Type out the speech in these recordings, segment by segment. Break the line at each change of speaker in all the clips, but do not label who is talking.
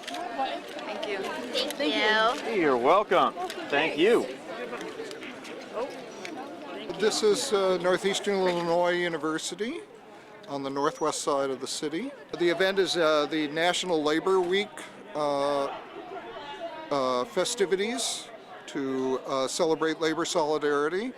Thank you.
Thank you.
Hey, you're welcome. Thank you.
This is Northeastern Illinois University on the northwest side of the city. The event is the National Labor Week festivities to celebrate labor solidarity.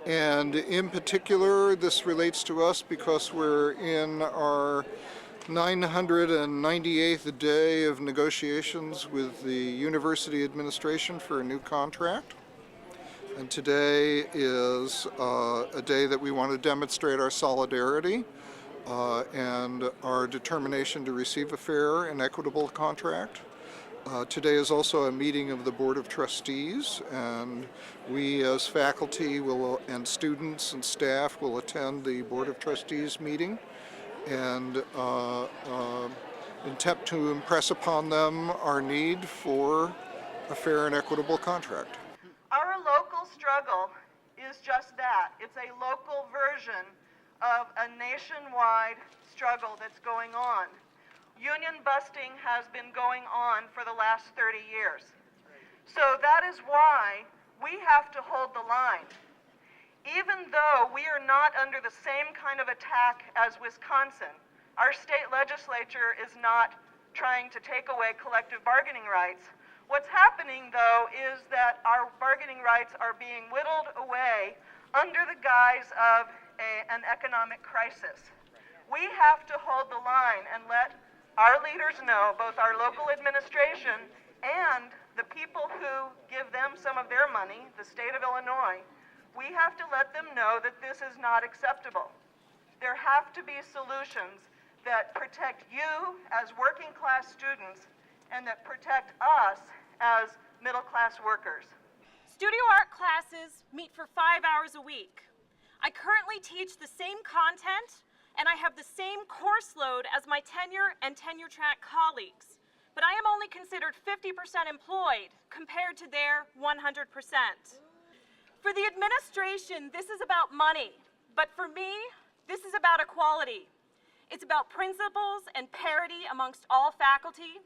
And in particular, this relates to us because we're in our 998th day of negotiations with the university administration for a new contract. And today is a day that we want to demonstrate our solidarity and our determination to receive a fair and equitable contract. Today is also a meeting of the Board of Trustees, and we as faculty and students and staff will attend the Board of Trustees meeting and attempt to impress upon them our need for a fair and equitable contract.
Our local struggle is just that. It's a local version of a nationwide struggle that's going on. Union busting has been going on for the last 30 years. So that is why we have to hold the line. Even though we are not under the same kind of attack as Wisconsin, our state legislature is not trying to take away collective bargaining rights. What's happening, though, is that our bargaining rights are being whittled away under the guise of an economic crisis. We have to hold the line and let our leaders know, both our local administration and the people who give them some of their money, the state of Illinois, we have to let them know that this is not acceptable. There have to be solutions that protect you as working class students and that protect us as middle-class workers.
Studio art classes meet for 5 hours a week. I currently teach the same content and I have the same course load as my tenure and tenure track colleagues, but I am only considered 50% employed compared to their 100%. For the administration, this is about money, but for me, this is about equality. It's about principles and parity amongst all faculty.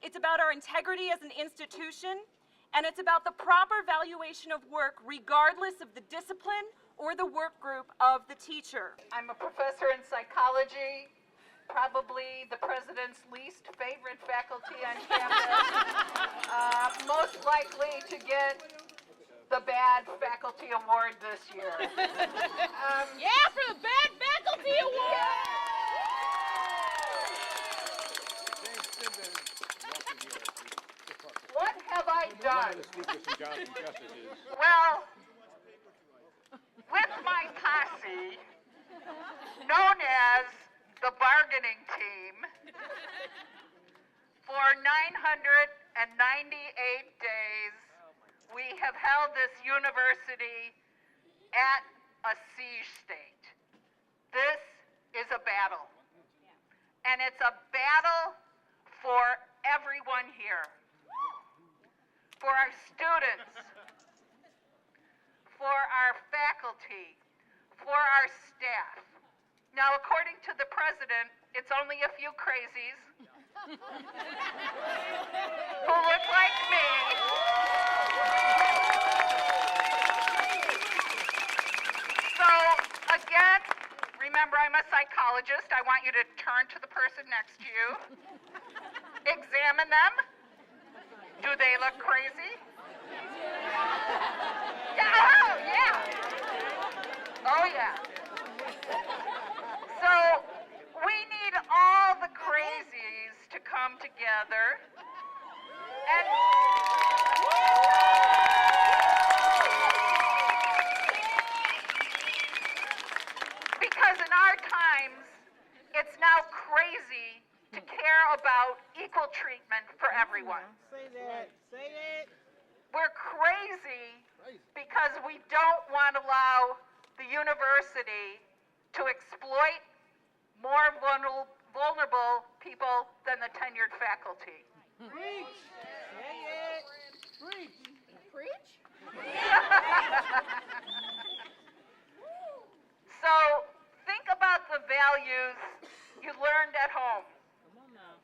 It's about our integrity as an institution, and it's about the proper valuation of work regardless of the discipline or the work group of the teacher.
I'm a professor in psychology, probably the president's least favorite faculty on campus, most likely to get the bad faculty award this year.
Yeah, for the bad faculty award!
What have I done?
Well, with my posse, known as the bargaining team, for 998 days, we have held this university at a siege state. This is a battle, and it's a battle for everyone here. For our students, for our faculty, for our staff. Now, according to the president, it's only a few crazies who look like me. So, again, remember I'm a psychologist. I want you to turn to the person next to you, examine them. Do they look crazy? Yeah, oh, yeah. Oh, yeah. So, we need all the crazies to come together and because in our times, it's now crazy to care about equal treatment for everyone.
Say that. Say it.
We're crazy because we don't want to allow the university to exploit more vulnerable people than the tenured faculty.
Preach. Say it. Preach.
Preach?
So think about the values you learned at home.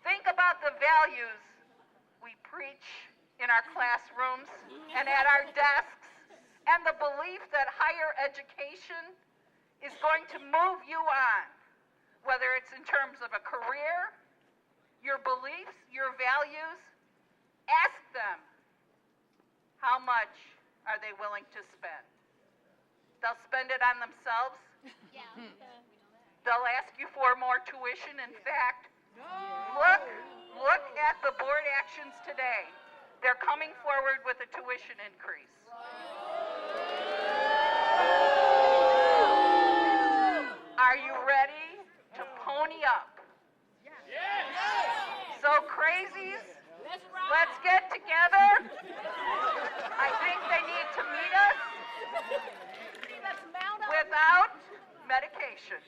Think about the values we preach in our classrooms and at our desks, and the belief that higher education is going to move you on, whether it's in terms of a career, your beliefs, your values. Ask them, how much are they willing to spend? They'll spend it on themselves. They'll ask you for more tuition. In fact, look at the board actions today. They're coming forward with a tuition increase. Are you ready to pony up? So crazies, let's get together. I think they need to meet us without medication.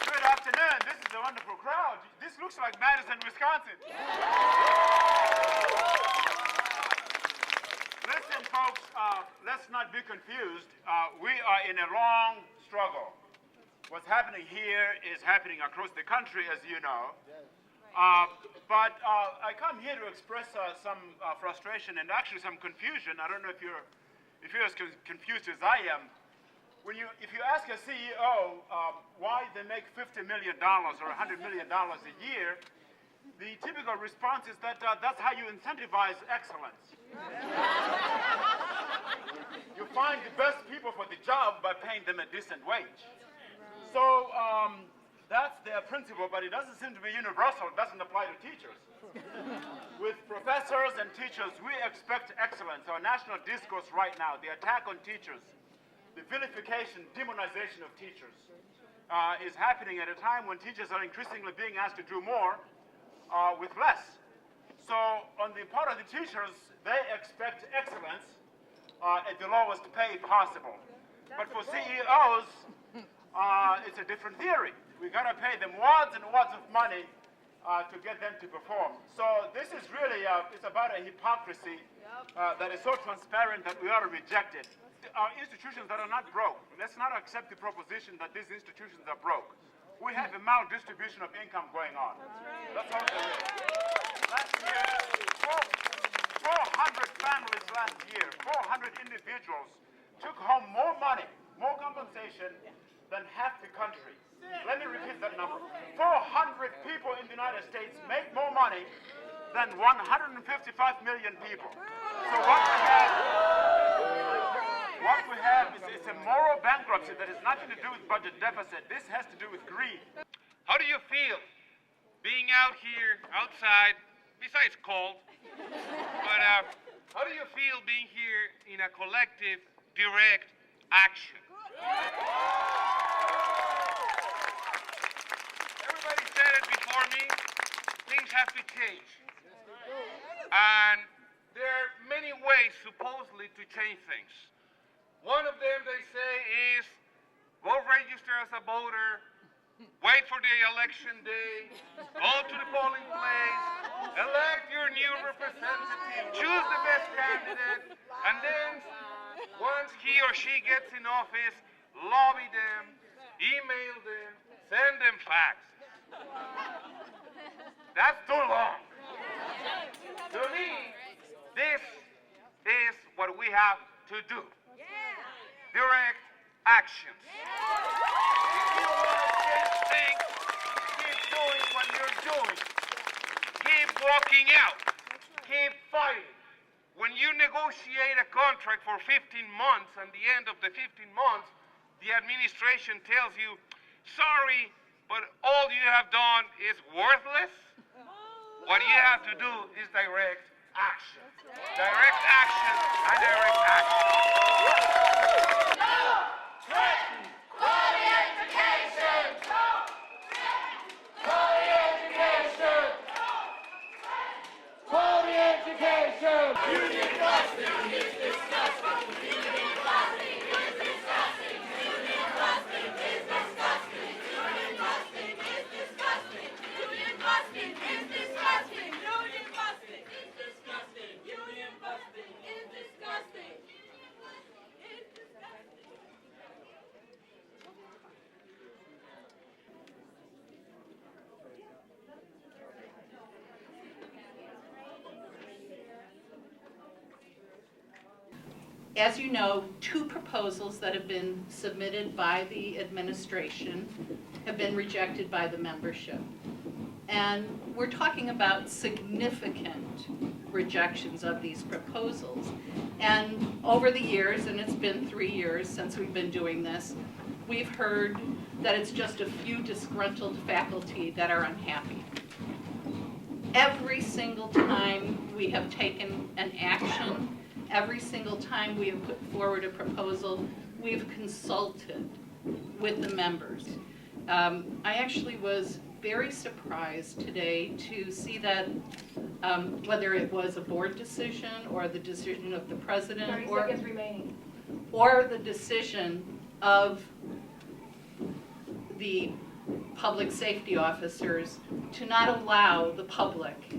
Good afternoon. This is a wonderful crowd. This looks like Madison, Wisconsin. Listen, folks, let's not be confused. We are in a long struggle. What's happening here is happening across the country, as you know. But I come here to express some frustration and actually some confusion. I don't know if you're as confused as I am. If you ask a CEO why they make $50 million or $100 million a year, the typical response is that that's how you incentivize excellence. You find the best people for the job by paying them a decent wage. So that's their principle, but it doesn't seem to be universal. It doesn't apply to teachers. With professors and teachers, we expect excellence. Our national discourse right now, the attack on teachers, the vilification, demonization of teachers is happening at a time when teachers are increasingly being asked to do more with less. So on the part of the teachers, they expect excellence at the lowest pay possible. But for CEOs, it's a different theory. We gotta pay them wads and wads of money to get them to perform. So this is really, it's about a hypocrisy that is so transparent that we ought to reject it. Institutions that are not broke, let's not accept the proposition that these institutions are broke. We have a maldistribution of income going on. That's all there is. Last year, 400 families last year, 400 individuals took home more money, more compensation than half the country. Let me repeat that number. 400 people in the United States make more money than 155 million people. So what we have is it's a moral bankruptcy that has nothing to do with budget deficit. This has to do with greed.
How do you feel being out here, outside, besides cold, but how do you feel being here in a collective, direct action? Everybody said it before me, things have to change. And there are many ways, supposedly, to change things. One of them, they say, is go register as a voter, wait for the election day, go to the polling place, elect your new representative, choose the best candidate, and then once he or she gets in office, lobby them, email them, send them fax. That's too long. To me, this is what we have to do. Direct actions. If you want to change things, keep doing what you're doing. Keep walking out. Keep fighting. When you negotiate a contract for 15 months, and the end of the 15 months, the administration tells you, sorry, but all you have done is worthless, what you have to do is direct action. Direct action and direct action.
As you know, 2 proposals that have been submitted by the administration have been rejected by the membership. And we're talking about significant rejections of these proposals. And over the years, and it's been 3 years since we've been doing this, we've heard that it's just a few disgruntled faculty that are unhappy. Every single time we have taken an action, every single time we have put forward a proposal, we've consulted with the members. I actually was very surprised today to see that whether it was a board decision or the decision of the president
30 seconds remaining.
or the decision of the public safety officers to not allow the public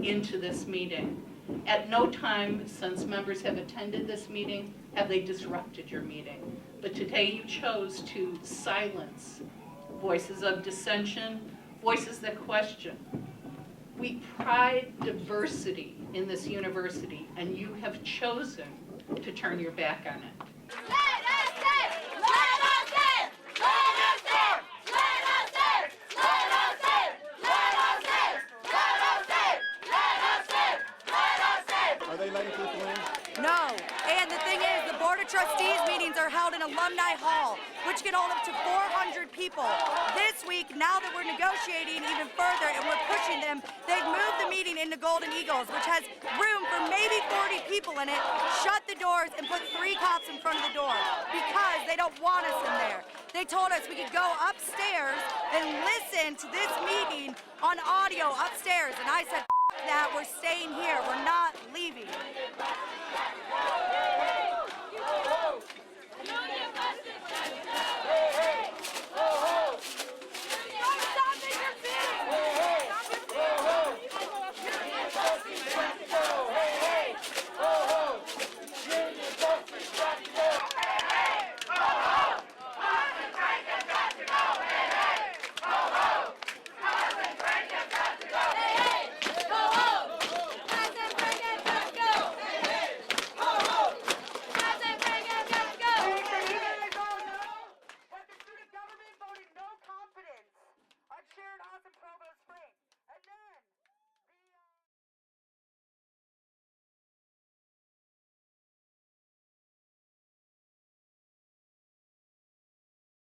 into this meeting. At no time since members have attended this meeting have they disrupted your meeting. But today you chose to silence voices of dissension, voices that question. We pride diversity in this university, and you have chosen to turn your back on it.
Are they letting people in?
No, and the thing is, the Board of Trustees meetings are held in Alumni Hall, which can hold up to 400 people. This week, now that we're negotiating even further and we're pushing them, they've moved the meeting into Golden Eagles, which has room for maybe 40 people in it, shut the doors, and put 3 cops in front of the door because they don't want us in there. They told us we could go upstairs and listen to this meeting on audio upstairs, and I said, that we're staying here, we're not leaving.